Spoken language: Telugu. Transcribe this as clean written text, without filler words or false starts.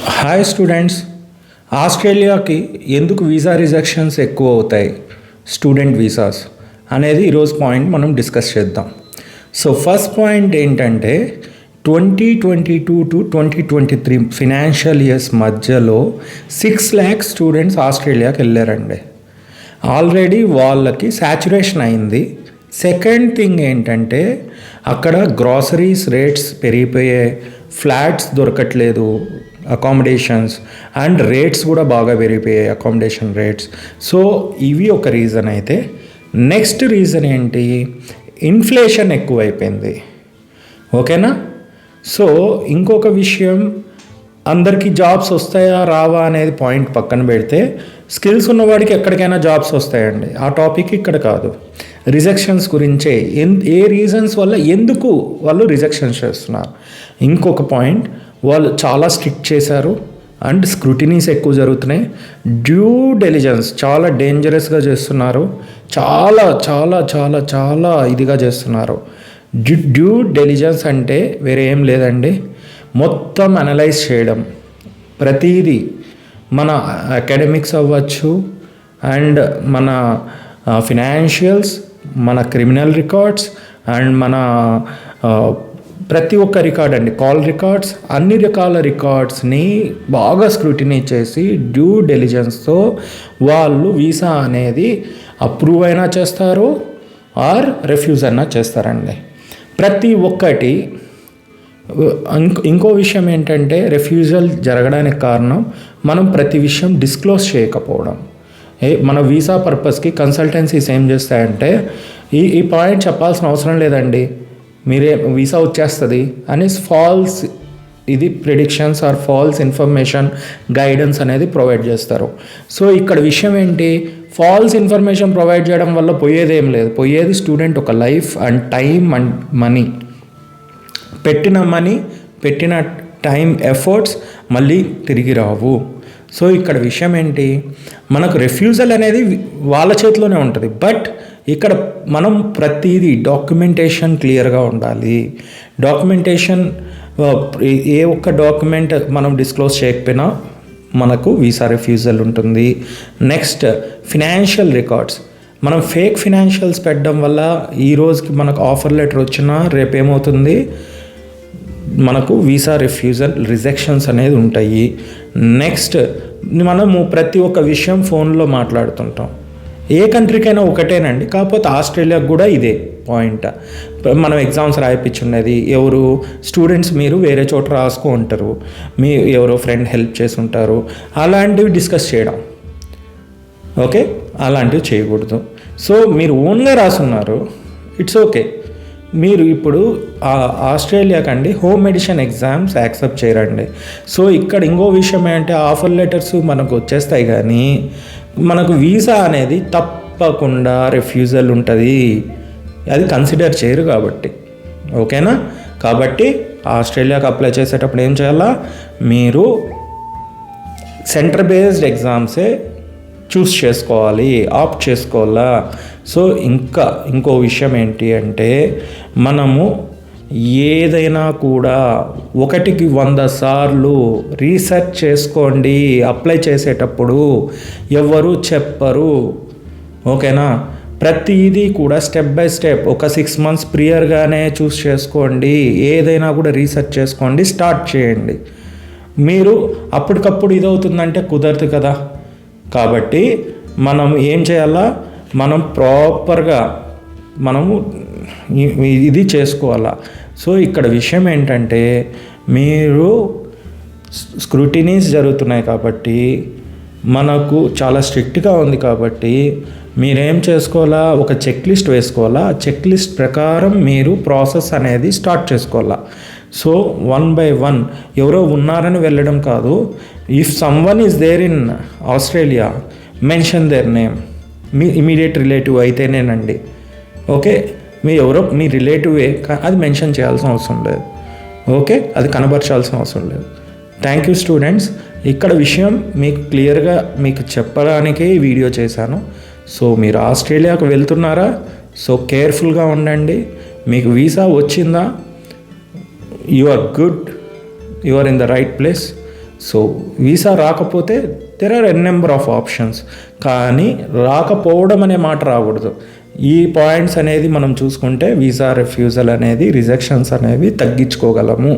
హాయ్ స్టూడెంట్స్, ఆస్ట్రేలియాకి ఎందుకు వీసా రిజెక్షన్స్ ఎక్కువ అవుతాయి, స్టూడెంట్ వీసాస్ అనేది ఈరోజు పాయింట్ మనం డిస్కస్ చేద్దాం. సో ఫస్ట్ పాయింట్ ఏంటంటే 2022 టు 2023 ఫినాన్షియల్ ఇయర్స్ మధ్యలో 6 lakhs స్టూడెంట్స్ ఆస్ట్రేలియాకి వెళ్ళారండి. ఆల్రెడీ వాళ్ళకి సాచురేషన్ అయింది. సెకండ్ థింగ్ ఏంటంటే అక్కడ గ్రాసరీస్ రేట్స్ పెరిగిపోయాయి, ఫ్లాట్స్ దొరకట్లేదు, అకామిడేషన్స్ అండ్ రేట్స్ కూడా బాగా పెరిగిపోయాయి, అకామిడేషన్ రేట్స్. సో ఇవి ఒక రీజన్ అయితే, నెక్స్ట్ రీజన్ ఏంటి, ఇన్ఫ్లేషన్ ఎక్కువైపోయింది. ఓకేనా. సో ఇంకొక విషయం, అందరికీ జాబ్స్ వస్తాయా రావా అనేది పాయింట్ పక్కన పెడితే, స్కిల్స్ ఉన్నవాడికి ఎక్కడికైనా జాబ్స్ వస్తాయండి. ఆ టాపిక్ ఇక్కడ కాదు, రిజెక్షన్స్ గురించే. ఏ రీజన్స్ వల్ల ఎందుకు వాళ్ళు రిజెక్షన్స్ చేస్తున్నారు. ఇంకొక పాయింట్, వాళ్ళు చాలా స్ట్రిక్ట్ చేశారు అండ్ స్క్రూటినీస్ ఎక్కువ జరుగుతున్నాయి. డ్యూ డెలిజెన్స్ చాలా డేంజరస్గా చేస్తున్నారు, చాలా చాలా చాలా చాలా ఇదిగా చేస్తున్నారు. డ్యూ డెలిజెన్స్ అంటే వేరే ఏం లేదండి, మొత్తం అనలైజ్ చేయడం, ప్రతిదీ మన అకాడమిక్స్ అవ్వచ్చు అండ్ మన ఫినాన్షియల్స్, మన క్రిమినల్ రికార్డ్స్ అండ్ మన ప్రతి ఒక్క రికార్డ్ అండి, కాల్ రికార్డ్స్, అన్ని రకాల రికార్డ్స్ని బాగా స్క్రూటినీ చేసి డ్యూ డెలిజెన్స్తో వాళ్ళు వీసా అనేది అప్రూవ్ అయినా చేస్తారు ఆర్ రిఫ్యూజ్ అయినా చేస్తారండి. ప్రతి ఒక్కటి. ఇంకో విషయం ఏంటంటే, రిఫ్యూజల్ జరగడానికి కారణం మనం ప్రతి విషయం డిస్క్లోజ్ చేయకపోవడం. మన వీసా పర్పస్కి కన్సల్టెన్సీస్ ఏం చేస్తాయంటే, ఈ పాయింట్ చెప్పాల్సిన అవసరం లేదండి, మీరే వీసా వచ్చేస్తుంది అని ఫాల్స్ ఇది predictions are false information guidance అనేది ప్రొవైడ్ చేస్తారు. సో ఇక్కడ విషయం ఏంటి, ఫాల్స్ ఇన్ఫర్మేషన్ ప్రొవైడ్ చేయడం వల్ల పోయేది ఏం లేదు, పోయేది స్టూడెంట్ ఒక life and time and money. పెట్టిన టైం ఎఫర్ట్స్ మళ్ళీ తిరిగి రావు. సో ఇక్కడ విషయం ఏంటి, మనకు రిఫ్యూజల్ అనేది వాళ్ళ చేతిలోనే ఉంటుంది, బట్ ఇక్కడ మనం ప్రతిదీ డాక్యుమెంటేషన్ క్లియర్గా ఉండాలి. డాక్యుమెంటేషన్ ఏ ఒక్క డాక్యుమెంట్ మనం డిస్క్లోజ్ చేయకపోయినా మనకు వీసా రిఫ్యూజల్ ఉంటుంది. నెక్స్ట్ ఫినాన్షియల్ రికార్డ్స్, మనం ఫేక్ ఫినాన్షియల్స్ పెట్టడం వల్ల ఈ రోజుకి మనకు ఆఫర్ లెటర్ వచ్చినా రేపేమవుతుంది, మనకు వీసా రిజెక్షన్స్ అనేది ఉంటాయి. నెక్స్ట్ మనము ప్రతి ఒక్క విషయం ఫోన్లో మాట్లాడుతుంటాం, ఏ కంట్రీకైనా ఒకటేనండి, కాకపోతే ఆస్ట్రేలియాకు కూడా ఇదే పాయింట్. మనం ఎగ్జామ్స్ రాయిపించున్నది ఎవరు, స్టూడెంట్స్ మీరు వేరే చోట రాసుకో ఉంటారు, మీ ఎవరో ఫ్రెండ్ హెల్ప్ చేసి ఉంటారు, అలాంటివి డిస్కస్ చేయడం. ఓకే, అలాంటివి చేయకూడదు. సో మీరు ఓన్గా రాసున్నారు, ఇట్స్ ఓకే. మీరు ఇప్పుడు ఆస్ట్రేలియాకండి హోమ్ ఎడిషన్ ఎగ్జామ్స్ యాక్సెప్ట్ చేయరండి. సో ఇక్కడ ఇంకో విషయం ఏంటంటే, ఆఫర్ లెటర్స్ మనకు వచ్చేస్తాయి కానీ మనకు వీసా అనేది తప్పకుండా రిఫ్యూజల్ ఉంటుంది, అది కన్సిడర్ చేయరు కాబట్టి. ఓకేనా. కాబట్టి ఆస్ట్రేలియాకి అప్లై చేసేటప్పుడు ఏం చేయాలా, మీరు సెంటర్ బేస్డ్ ఎగ్జామ్సే చూస్ చేసుకోవాలి, ఆప్ట్ చేసుకోవాలా. సో ఇంకో విషయం ఏంటి అంటే, మనము ఏదైనా కూడా 1కి 100 సార్లు రీసెర్చ్ చేసుకోండి అప్లై చేసేటప్పుడు, ఎవరు చెప్పరు. ఓకేనా. ప్రతిదీ కూడా స్టెప్ బై స్టెప్ ఒక 6 months ప్రియర్గానే చూస్ చేసుకోండి, ఏదైనా కూడా రీసెర్చ్ చేసుకోండి, స్టార్ట్ చేయండి. మీరు అప్పటికప్పుడు ఇదవుతుందంటే కుదరదు కదా. కాబట్టి మనం ఏం చేయాలా, మనం ప్రాపర్గా మనము ఇది చేసుకోవాలా. సో ఇక్కడ విషయం ఏంటంటే, మీరు స్క్రూటినీస్ జరుగుతున్నాయి కాబట్టి, మనకు చాలా స్ట్రిక్ట్గా ఉంది కాబట్టి మీరేం చేసుకోవాలా, ఒక చెక్ లిస్ట్ వేసుకోవాలా. ఆ చెక్ లిస్ట్ ప్రకారం మీరు ప్రాసెస్ అనేది స్టార్ట్ చేసుకోవాలా. సో 1 by 1 ఎవరో ఉన్నారని వెళ్ళడం కాదు. If someone is there in Australia, mention their name. మీ ఇమీడియట్ రిలేటివ్ అయితేనేనండి. ఓకే, మీ రిలేటివే, అది మెన్షన్ చేయాల్సిన అవసరం లేదు. ఓకే, అది కనబరచాల్సిన అవసరం లేదు. Thank you students. ఇక్కడ విషయం మీకు క్లియర్గా మీకు చెప్పడానికే ఈ వీడియో చేశాను. సో మీరు ఆస్ట్రేలియాకు వెళ్తున్నారా, సో కేర్ఫుల్గా ఉండండి. మీకు వీసా వచ్చిందా, you are good, you are in the right place. So visa రాకపోతే there are a number of options, కానీ రాకపోవడం అనే మాట రాకూడదు. ఈ పాయింట్స్ అనేది మనం చూసుకుంటే వీసా రిఫ్యూజల్ అనేది, రిజెక్షన్స్ అనేవి తగ్గించుకోగలము.